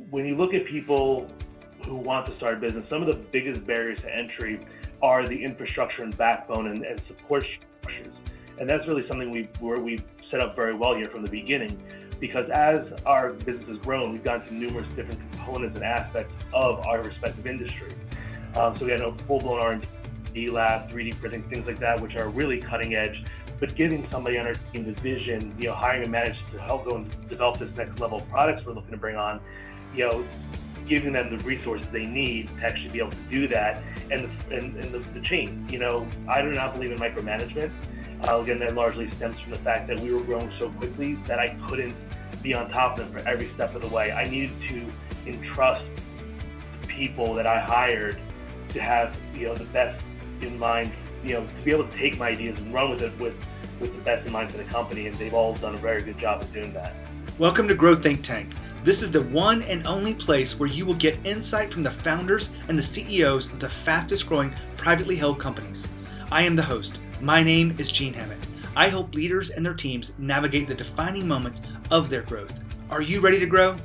when you look at people who want to start a business, some of the biggest barriers to entry are the infrastructure and backbone and support structures. And that's really something we've set up very well here from the beginning, because as our business has grown, we've gone to numerous different components and aspects of our respective industry. So we had a full-blown R&D lab, 3D printing, things like that, which are really cutting edge. But giving somebody on our team the vision, hiring a manager to help go and develop this next level of products we're looking to bring on, giving them the resources they need to actually be able to do that, and the change. I do not believe in micromanagement. Again, that largely stems from the fact that we were growing so quickly that I couldn't be on top of them for every step of the way. I needed to entrust the people that I hired to have the best in mind, to be able to take my ideas and run with it with the best in mind for the company, and they've all done a very good job of doing that. Welcome to Grow Think Tank. This is the one and only place where you will get insight from the founders and the CEOs of the fastest growing privately held companies. I am the host. My name is Gene Hammett. I help leaders and their teams navigate the defining moments of their growth. Are you ready to grow?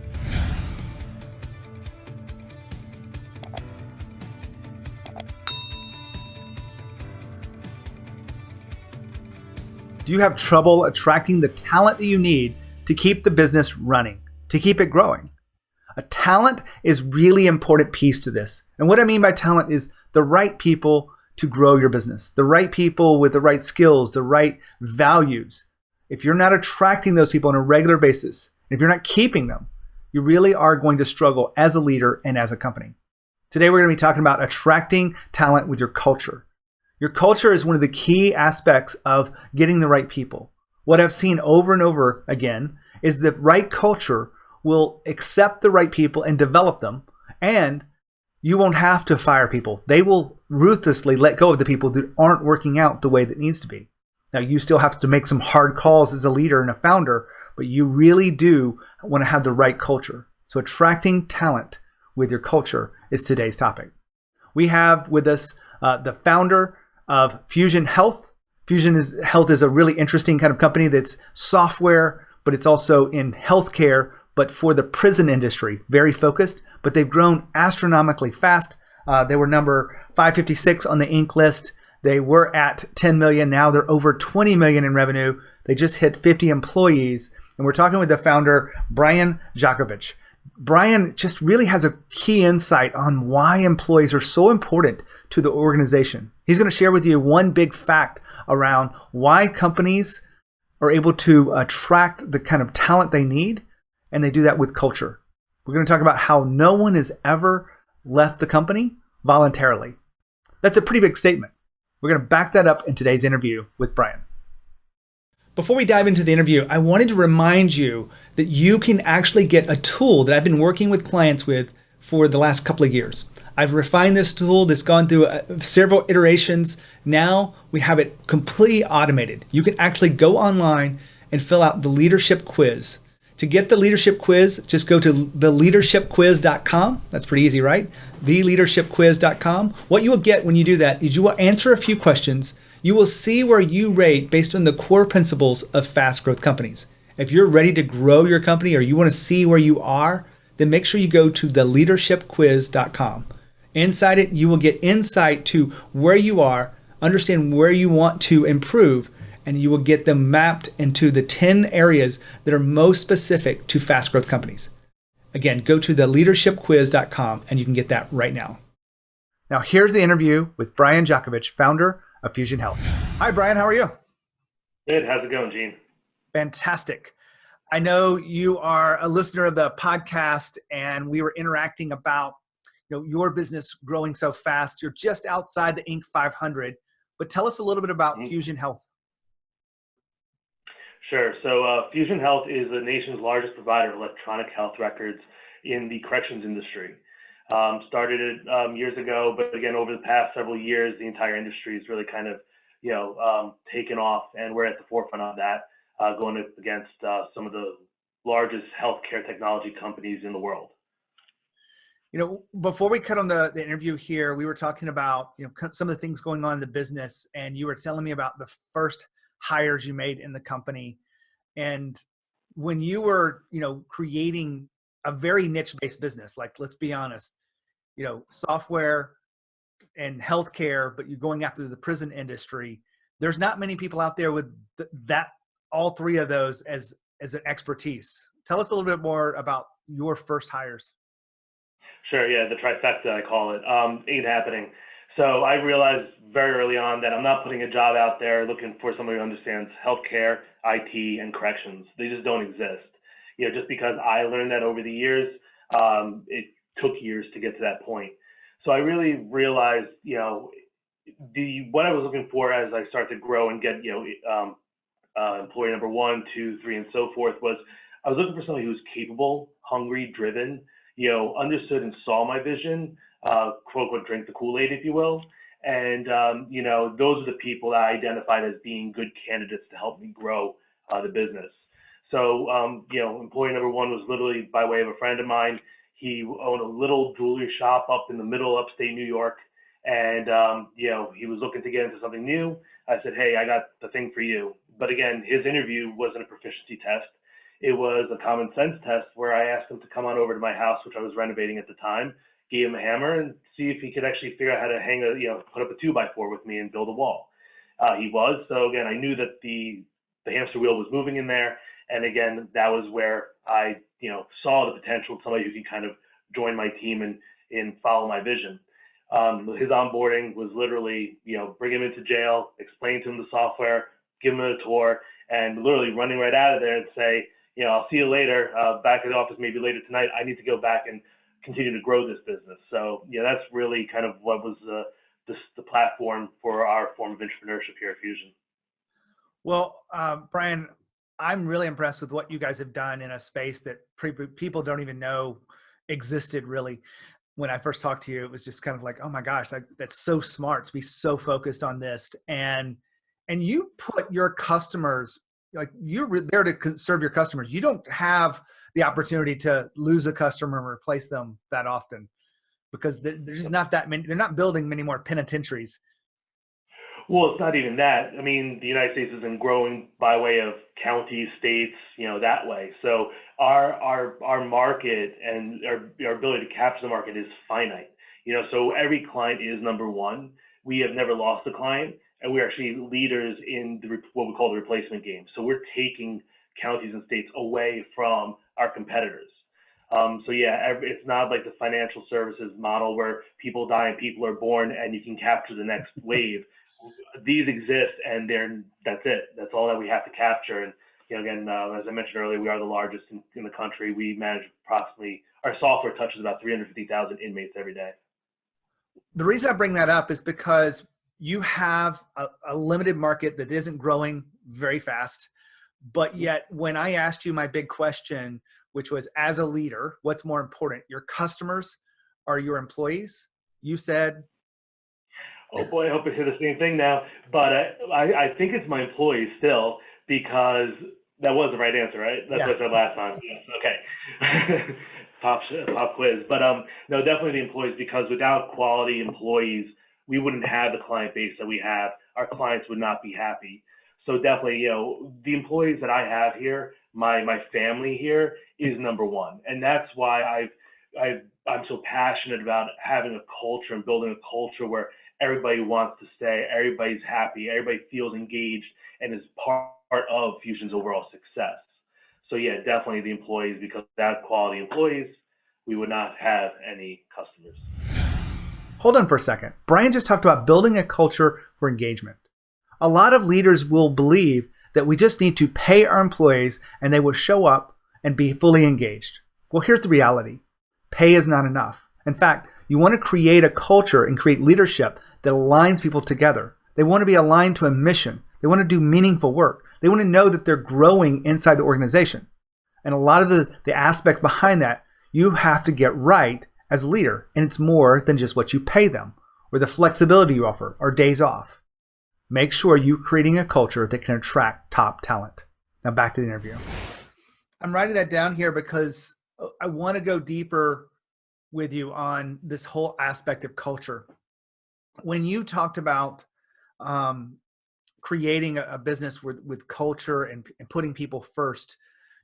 Do you have trouble attracting the talent that you need to keep the business running, to keep it growing? A talent is really important piece to this. And what I mean by talent is the right people to grow your business, the right people with the right skills, the right values. If you're not attracting those people on a regular basis, if you're not keeping them, you really are going to struggle as a leader and as a company. Today, we're going to be talking about attracting talent with your culture. Your culture is one of the key aspects of getting the right people. What I've seen over and over again is the right culture will accept the right people and develop them, and you won't have to fire people. They will ruthlessly let go of the people that aren't working out the way that needs to be. Now, you still have to make some hard calls as a leader and a founder, but you really do want to have the right culture. So attracting talent with your culture is today's topic. We have with us the founder of Fusion Health. Health is a really interesting kind of company that's software, but it's also in healthcare, but for the prison industry, very focused, but they've grown astronomically fast. They were number 556 on the Inc. list. They were at 10 million. Now they're over 20 million in revenue. They just hit 50 employees. And we're talking with the founder, Bryan Jackovcic. Bryan just really has a key insight on why employees are so important to the organization. He's going to share with you one big fact around why companies are able to attract the kind of talent they need, and they do that with culture. We're going to talk about how no one has ever left the company voluntarily. That's a pretty big statement. We're going to back that up in today's interview with Bryan. Before we dive into the interview, I wanted to remind you that you can actually get a tool that I've been working with clients with for the last couple of years. I've refined this tool that's gone through several iterations. Now we have it completely automated. You can actually go online and fill out the leadership quiz. To get the leadership quiz, just go to theleadershipquiz.com. That's pretty easy, right? Theleadershipquiz.com. What you will get when you do that is you will answer a few questions. You will see where you rate based on the core principles of fast growth companies. If you're ready to grow your company or you want to see where you are, then make sure you go to theleadershipquiz.com. Inside it, you will get insight to where you are, understand where you want to improve, and you will get them mapped into the 10 areas that are most specific to fast growth companies. Again, go to theleadershipquiz.com and you can get that right now. Now, here's the interview with Bryan Jakovcic, founder of Fusion Health. Hi, Bryan. How are you? Good. How's it going, Gene? Fantastic. I know you are a listener of the podcast, and we were interacting about your business growing so fast. You're just outside the Inc. 500, but tell us a little bit about Fusion Health. Sure. So Fusion Health is the nation's largest provider of electronic health records in the corrections industry. Started it years ago, but again, over the past several years, the entire industry has really kind of, taken off, and we're at the forefront of that, going up against some of the largest healthcare technology companies in the world. Before we cut on the interview here, we were talking about, some of the things going on in the business, and you were telling me about the first hires you made in the company. And when you were, creating a very niche-based business. Like, let's be honest, software and healthcare, but you're going after the prison industry. There's not many people out there with that, all three of those as an expertise. Tell us a little bit more about your first hires. Sure. Yeah. The trifecta, I call it, ain't happening. So I realized very early on that I'm not putting a job out there looking for somebody who understands healthcare, IT, and corrections. They just don't exist. Just because I learned that over the years, it took years to get to that point. So I really realized, what I was looking for as I started to grow and get, employee number 1, 2, 3, and so forth, was I was looking for somebody who was capable, hungry, driven, understood and saw my vision, quote unquote, drink the Kool-Aid, if you will. And, those are the people that I identified as being good candidates to help me grow the business. So, employee number 1 was literally by way of a friend of mine. He owned a little jewelry shop up in the middle of upstate New York. And, he was looking to get into something new. I said, hey, I got the thing for you. But again, his interview wasn't a proficiency test. It was a common sense test where I asked him to come on over to my house, which I was renovating at the time, gave him a hammer and see if he could actually figure out how to put up a 2x4 with me and build a wall. He was. So again, I knew that the hamster wheel was moving in there. And again, that was where I, saw the potential of somebody who could kind of join my team and follow my vision. His onboarding was literally, bring him into jail, explain to him the software, give him a tour, and literally running right out of there and say, I'll see you later, back at the office, maybe later tonight. I need to go back and continue to grow this business. So, that's really kind of what was the platform for our form of entrepreneurship here at Fusion. Well, Bryan, I'm really impressed with what you guys have done in a space that people don't even know existed, really. When I first talked to you, it was just kind of like, oh my gosh, that's so smart to be so focused on this. And you put your customers, like, you're there to serve your customers. You don't have the opportunity to lose a customer and replace them that often, because there's just not that many. They're not building many more penitentiaries. Well, it's not even that. I mean, the United States has been growing by way of counties, states, that way. So our market and our ability to capture the market is finite. So every client is number one. We have never lost a client, and we're actually leaders in what we call the replacement game. So we're taking counties and states away from our competitors. So yeah, it's not like the financial services model where people die and people are born and you can capture the next wave. These exist, and that's it. That's all that we have to capture. And again, as I mentioned earlier, we are the largest in the country. We manage approximately, our software touches about 350,000 inmates every day. The reason I bring that up is because you have a limited market that isn't growing very fast. But yet, when I asked you my big question, which was, as a leader, what's more important, your customers or your employees? You said, oh boy, I hope I say the same thing now. But I think it's my employees still, because that was the right answer, right? That's what I said last time. Yes, okay. Pop quiz. But no, definitely the employees, because without quality employees, we wouldn't have the client base that we have. Our clients would not be happy. So definitely, the employees that I have here, my family here, is number one. And that's why I'm so passionate about having a culture and building a culture where everybody wants to stay, everybody's happy, everybody feels engaged, and is part of Fusion's overall success. So yeah, definitely the employees, because without quality employees, we would not have any customers. Hold on for a second. Bryan just talked about building a culture for engagement. A lot of leaders will believe that we just need to pay our employees and they will show up and be fully engaged. Well, here's the reality. Pay is not enough. In fact, you want to create a culture and create leadership that aligns people together. They want to be aligned to a mission. They want to do meaningful work. They want to know that they're growing inside the organization. And a lot of the aspects behind that, you have to get right as a leader. And it's more than just what you pay them or the flexibility you offer or days off. Make sure you're creating a culture that can attract top talent. Now back to the interview. I'm writing that down here because I want to go deeper with you on this whole aspect of culture. When you talked about creating a business with culture and putting people first,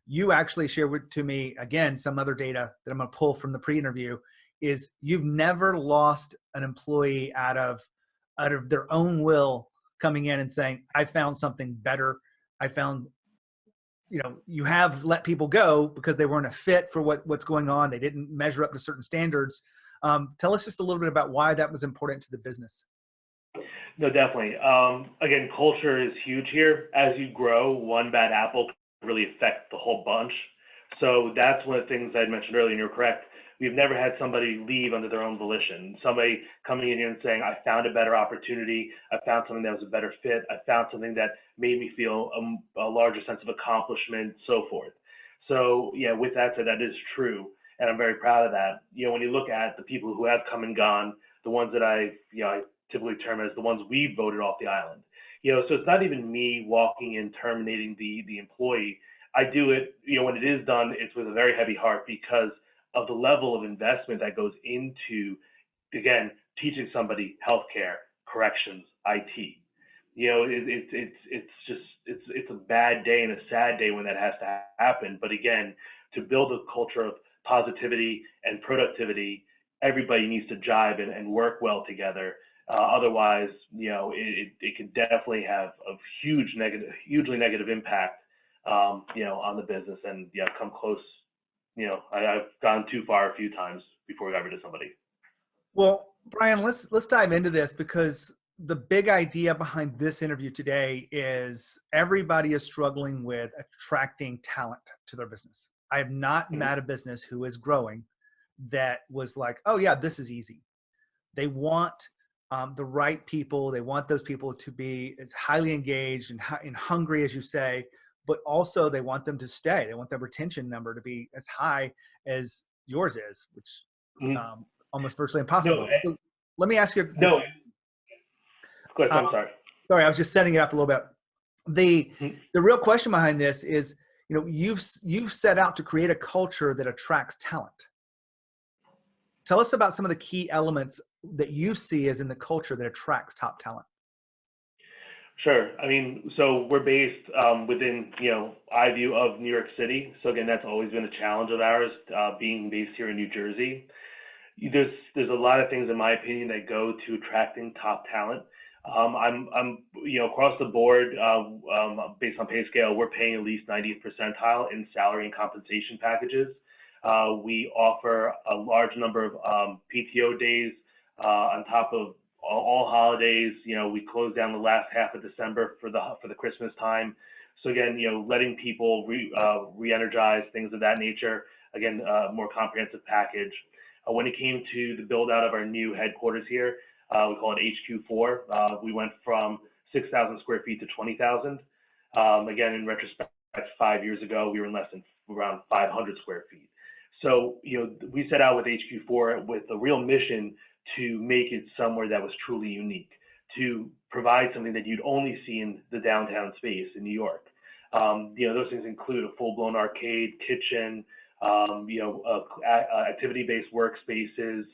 you actually shared to me, again, some other data that I'm going to pull from the pre-interview, is you've never lost an employee out of their own will coming in and saying, I found something better. I found, you have let people go because they weren't a fit for what's going on. They didn't measure up to certain standards. Tell us just a little bit about why that was important to the business. No, definitely. Again, culture is huge here. As you grow, one bad apple can really affect the whole bunch. So that's one of the things I mentioned earlier, and you're correct. We've never had somebody leave under their own volition. Somebody coming in here and saying, I found a better opportunity. I found something that was a better fit. I found something that made me feel a larger sense of accomplishment, so forth. So yeah, with that said, that is true. And I'm very proud of that. When you look at the people who have come and gone, the ones that I typically term as the ones we voted off the island. So it's not even me walking in terminating the employee. I do it, when it is done, it's with a very heavy heart because of the level of investment that goes into, again, teaching somebody healthcare, corrections, IT. It's a bad day and a sad day when that has to happen. But again, to build a culture of positivity and productivity, everybody needs to jive and work well together. Otherwise, it can definitely have a hugely negative impact, on the business, and come close. I've gone too far a few times before we got rid of somebody. Well, Bryan, let's dive into this, because the big idea behind this interview today is everybody is struggling with attracting talent to their business. I have not met a business who is growing that was like, oh yeah, this is easy. They want the right people. They want those people to be as highly engaged and hungry, as you say, but also they want them to stay. They want their retention number to be as high as yours is, which almost virtually impossible. So let me ask you. No. Go ahead, I'm sorry. Sorry, I was just setting it up a little bit. The real question behind this is, you've set out to create a culture that attracts talent. Tell us about some of the key elements that you see as in the culture that attracts top talent. Sure. I mean, so we're based within, iView of New York City. So again, that's always been a challenge of ours, being based here in New Jersey. There's a lot of things, in my opinion, that go to attracting top talent. I'm across the board, based on pay scale, we're paying at least 90th percentile in salary and compensation packages. We offer a large number of PTO days on top of all holidays. We close down the last half of December for the Christmas time. So again, letting people re-energize, things of that nature. Again, more comprehensive package. When it came to the build out of our new headquarters here, we call it HQ4. We went from 6,000 square feet to 20,000. Again, in retrospect, 5 years ago, we were in less than around 500 square feet. So, we set out with HQ4 with a real mission to make it somewhere that was truly unique, to provide something that you'd only see in the downtown space in New York. Those things include a full-blown arcade, kitchen, activity-based workspaces,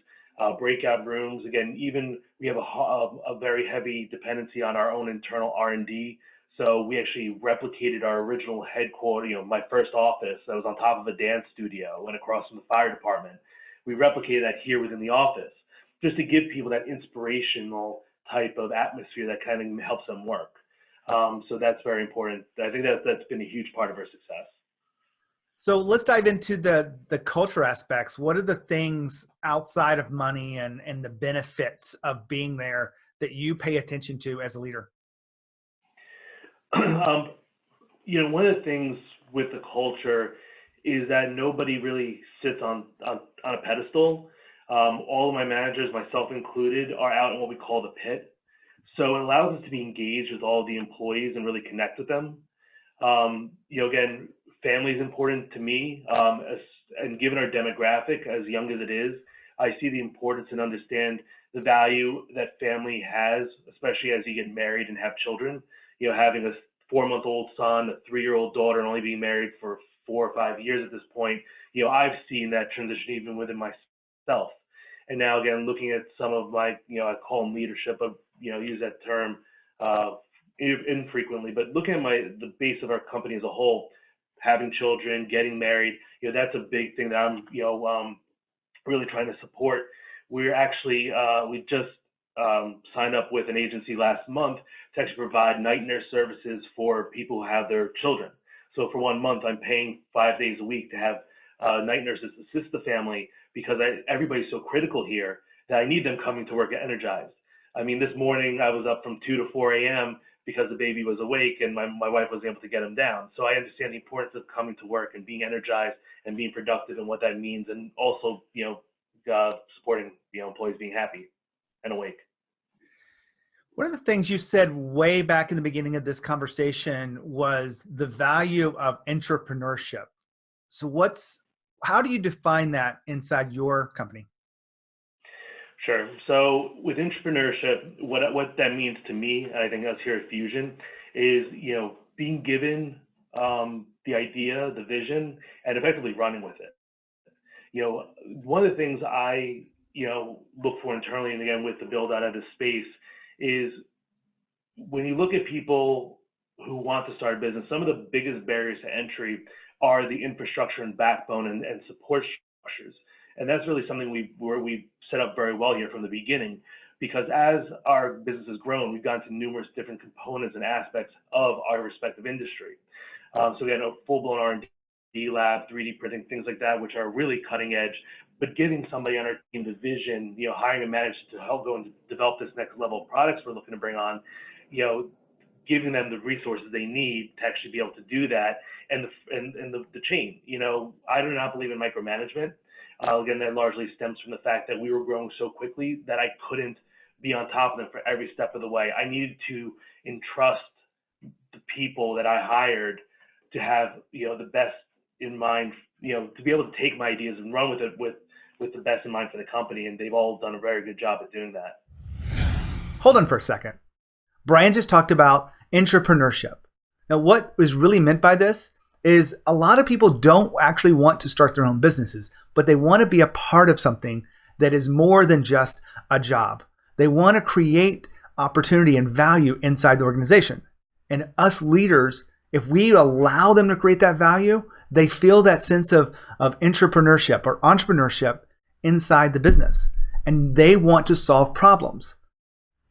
breakout rooms. Again, even we have a very heavy dependency on our own internal R&D. So we actually replicated our original headquarters, my first office that was on top of a dance studio, went across from the fire department. We replicated that here within the office, just to give people that inspirational type of atmosphere that kind of helps them work. So that's very important. I think that's been a huge part of our success. So let's dive into the culture aspects. What are the things outside of money and the benefits of being there that you pay attention to as a leader? One of the things with the culture is that nobody really sits on a pedestal. All of my managers, myself included, are out in what we call the pit. So it allows us to be engaged with all the employees and really connect with them. Again, family is important to me, and given our demographic, as young as it is, I see the importance and understand the value that family has, especially as you get married and have children. Having a 4-month-old son, a 3-year-old daughter, and only being married for 4 or 5 years at this point, I've seen that transition even within myself. And now, again, looking at some of my, I call them leadership, but, use that term infrequently, but looking at the base of our company as a whole, having children, getting married. That's a big thing that I'm really trying to support. We're actually we just signed up with an agency last month to actually provide night nurse services for people who have their children. So for 1 month, I'm paying 5 days a week to have night nurses assist the family, because everybody's so critical here that I need them coming to work energized. I mean, this morning I was up from 2 to 4 a.m. because the baby was awake and my wife was able to get him down. So I understand the importance of coming to work and being energized and being productive and what that means, and also, supporting, employees being happy and awake. One of the things you said way back in the beginning of this conversation was the value of entrepreneurship. So how do you define that inside your company? Sure. So with entrepreneurship, what that means to me, and I think us here at Fusion, is being given the idea, the vision, and effectively running with it. One of the things I look for internally, and again with the build out of this space, is when you look at people who want to start a business, some of the biggest barriers to entry are the infrastructure and backbone and support structures. And that's really something we set up very well here from the beginning, because as our business has grown, we've gone to numerous different components and aspects of our respective industry. So we had a full-blown R&D lab, 3D printing, things like that, which are really cutting edge. But giving somebody on our team the vision, hiring a manager to help go and develop this next level of products we're looking to bring on, giving them the resources they need to actually be able to do that, and the chain. I do not believe in micromanagement. Again, that largely stems from the fact that we were growing so quickly that I couldn't be on top of them for every step of the way. I needed to entrust the people that I hired to have, the best in mind, to be able to take my ideas and run with it with the best in mind for the company. And they've all done a very good job at doing that. Hold on for a second. Bryan just talked about entrepreneurship. Now, what is really meant by this is a lot of people don't actually want to start their own businesses, but they want to be a part of something that is more than just a job. They want to create opportunity and value inside the organization. And us leaders, if we allow them to create that value, they feel that sense of entrepreneurship or entrepreneurship inside the business, and they want to solve problems.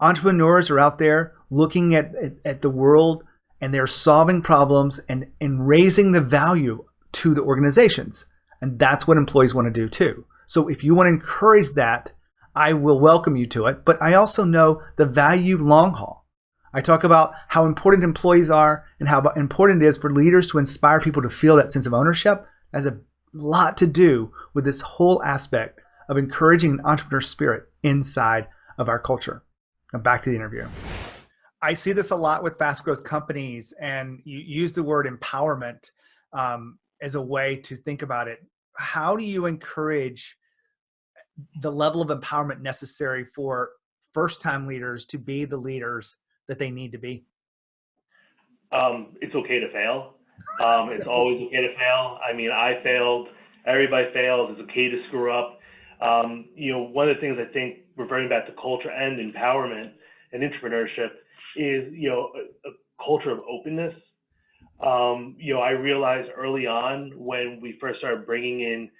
Entrepreneurs are out there looking at the world, and they're solving problems and raising the value to the organizations. And that's what employees want to do too. So if you want to encourage that, I will welcome you to it. But I also know the value long haul. I talk about how important employees are and how important it is for leaders to inspire people to feel that sense of ownership. That has a lot to do with this whole aspect of encouraging an entrepreneur spirit inside of our culture. Now back to the interview. I see this a lot with fast growth companies, and you use the word empowerment as a way to think about it. How do you encourage the level of empowerment necessary for first-time leaders to be the leaders that they need to be? It's okay to fail. It's always okay to fail. I mean, I failed. Everybody fails. It's okay to screw up. One of the things I think, reverting back to culture and empowerment and entrepreneurship, is a culture of openness. I realized early on when we first started bringing in,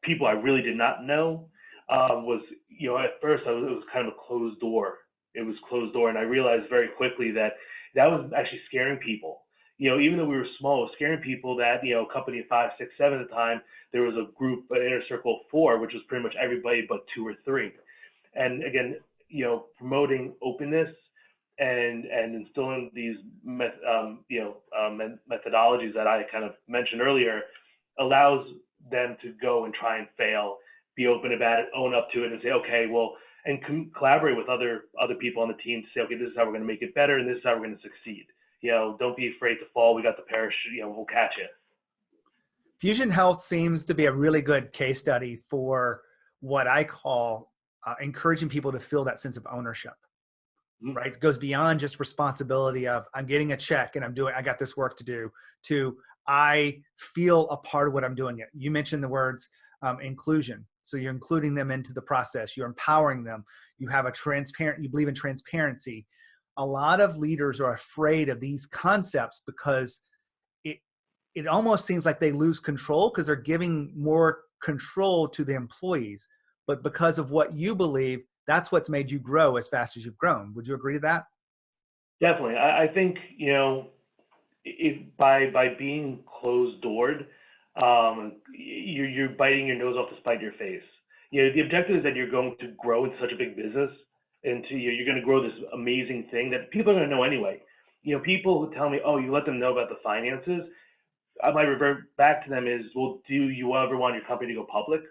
people I really did not know, was at first it was kind of a closed door. It was closed door, and I realized very quickly that was actually scaring people. Even though we were small, it was scaring people that a company of 5, 6, 7 at the time, there was a group, an inner circle of 4, which was pretty much everybody but 2 or 3. And again, promoting openness and instilling these methodologies that I kind of mentioned earlier allows them to go and try and fail, be open about it, own up to it, and say, okay, well, and collaborate with other people on the team to say, okay, this is how we're going to make it better, and this is how we're going to succeed. Don't be afraid to fall. We got the parachute. We'll catch it. Fusion Health seems to be a really good case study for what I call encouraging people to feel that sense of ownership. Mm-hmm. Right? It goes beyond just responsibility of I'm getting a check and I got this work to do, to I feel a part of what I'm doing. You mentioned the words inclusion. So you're including them into the process. You're empowering them. You believe in transparency. A lot of leaders are afraid of these concepts because it almost seems like they lose control because they're giving more control to the employees. But because of what you believe, that's what's made you grow as fast as you've grown. Would you agree to that? Definitely. I think, by being closed doored, you're biting your nose off to spite your face. The objective is that you're going to grow into such a big business, into you're going to grow this amazing thing that people are going to know anyway. People who tell me, oh, you let them know about the finances. I might revert back to them is, well, do you ever want your company to go public?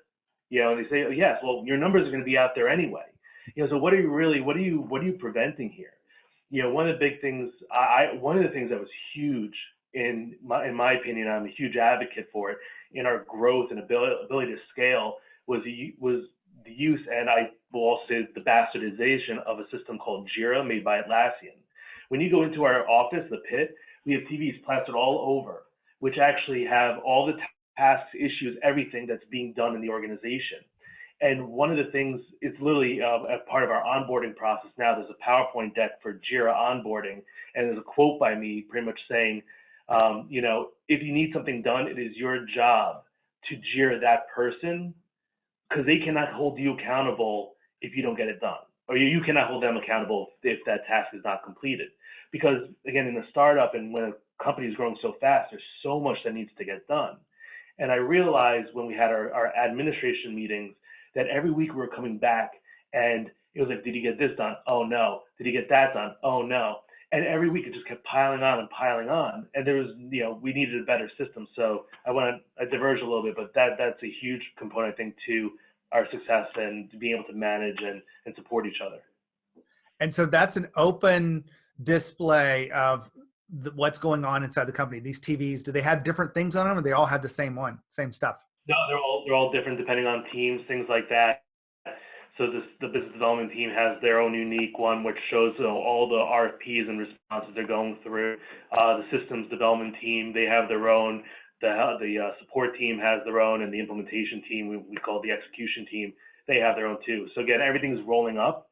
And they say, oh, yes. Well, your numbers are going to be out there anyway. So what are you preventing here? One of the big things, one of the things that was huge in my opinion, I'm a huge advocate for it in our growth and ability to scale was the use, and I will also say the bastardization of a system called Jira made by Atlassian. When you go into our office, the pit, we have TVs plastered all over, which actually have all the tasks, issues, everything that's being done in the organization. And one of the things, it's literally a part of our onboarding process now. There's a PowerPoint deck for Jira onboarding, and there's a quote by me pretty much saying, if you need something done, it is your job to Jira that person, because they cannot hold you accountable if you don't get it done, or you cannot hold them accountable if that task is not completed. Because again, in a startup and when a company is growing so fast, there's so much that needs to get done. And I realized when we had our administration meetings that every week we were coming back and it was like, did you get this done? Oh no. Did you get that done? Oh no. And every week it just kept piling on and piling on. And there was, we needed a better system. So I diverged a little bit, but that's a huge component, I think, to our success and to being able to manage and support each other. And so that's an open display of what's going on inside the company. These TVs, do they have different things on them, or they all have the same stuff? No, they're all different depending on teams, things like that. So the business development team has their own unique one, which shows all the RFPs and responses they're going through. The systems development team, they have their own. The support team has their own, and the implementation team, we call the execution team, they have their own too. So again, everything's rolling up.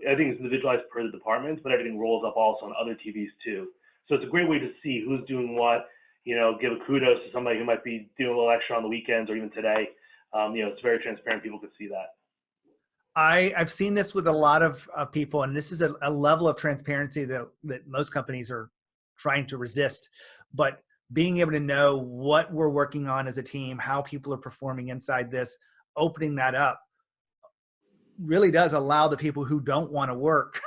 Everything is individualized per the departments, but everything rolls up also on other TVs too. So it's a great way to see who's doing what. Give a kudos to somebody who might be doing a little extra on the weekends or even today. It's very transparent. People could see that. I've seen this with a lot of people, and this is a level of transparency that most companies are trying to resist. But being able to know what we're working on as a team, how people are performing inside this, opening that up really does allow the people who don't want to work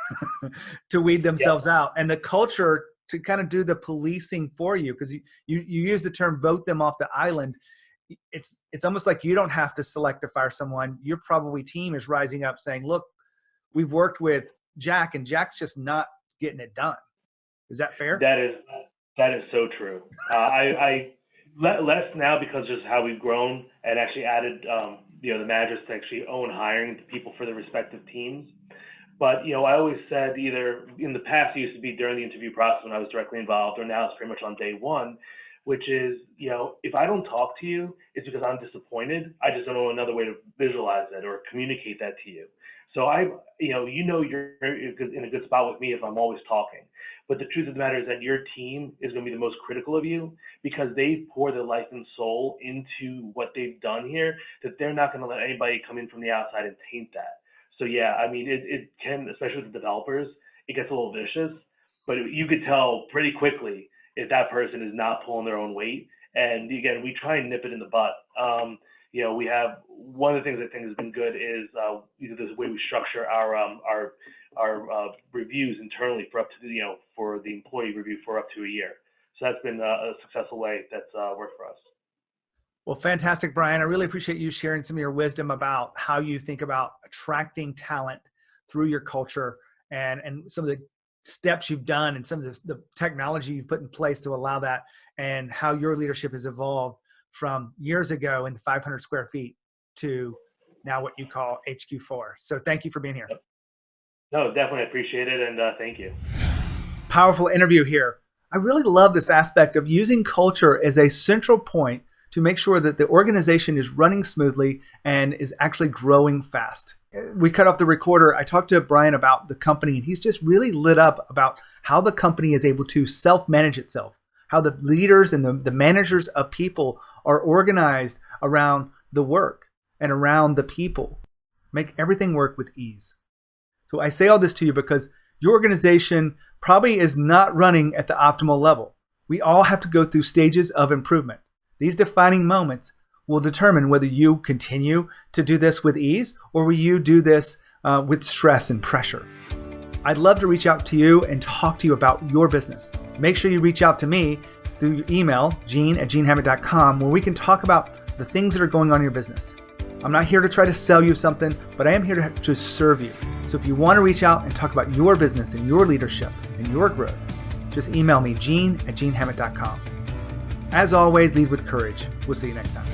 to weed themselves out, and the culture to kind of do the policing for you, because you use the term vote them off the island. It's almost like you don't have to select or fire someone. Your probably team is rising up saying, look, we've worked with Jack and Jack's just not getting it done. Is that fair? That is so true. I less now because just how we've grown and actually added the managers to actually own hiring people for the respective teams. But I always said, either in the past it used to be during the interview process when I was directly involved, or now it's pretty much on day one, which is, if I don't talk to you, it's because I'm disappointed. I just don't know another way to visualize it or communicate that to you. So you're in a good spot with me if I'm always talking. But the truth of the matter is that your team is going to be the most critical of you, because they pour their life and soul into what they've done here, that they're not going to let anybody come in from the outside and taint that. So yeah, I mean, it can, especially with the developers, it gets a little vicious, but you could tell pretty quickly if that person is not pulling their own weight. And again, we try and nip it in the butt. We have one of the things I think has been good is the way we structure our reviews internally for up to for the employee review for up to a year. So that's been a successful way that's worked for us. Well, fantastic, Bryan. I really appreciate you sharing some of your wisdom about how you think about attracting talent through your culture, and some of the steps you've done and some of the technology you've put in place to allow that, and how your leadership has evolved from years ago in 500 square feet to now what you call HQ4. So thank you for being here. No, definitely appreciate it. And thank you. Powerful interview here. I really love this aspect of using culture as a central point to make sure that the organization is running smoothly and is actually growing fast. We cut off the recorder. I talked to Bryan about the company, and he's just really lit up about how the company is able to self-manage itself, how the leaders and the managers of people are organized around the work and around the people. Make everything work with ease. So I say all this to you because your organization probably is not running at the optimal level. We all have to go through stages of improvement. These defining moments will determine whether you continue to do this with ease or will you do this with stress and pressure. I'd love to reach out to you and talk to you about your business. Make sure you reach out to me through your email, gene@genehammett.com, where we can talk about the things that are going on in your business. I'm not here to try to sell you something, but I am here to serve you. So if you want to reach out and talk about your business and your leadership and your growth, just email me, gene@genehammett.com. As always, lead with courage. We'll see you next time.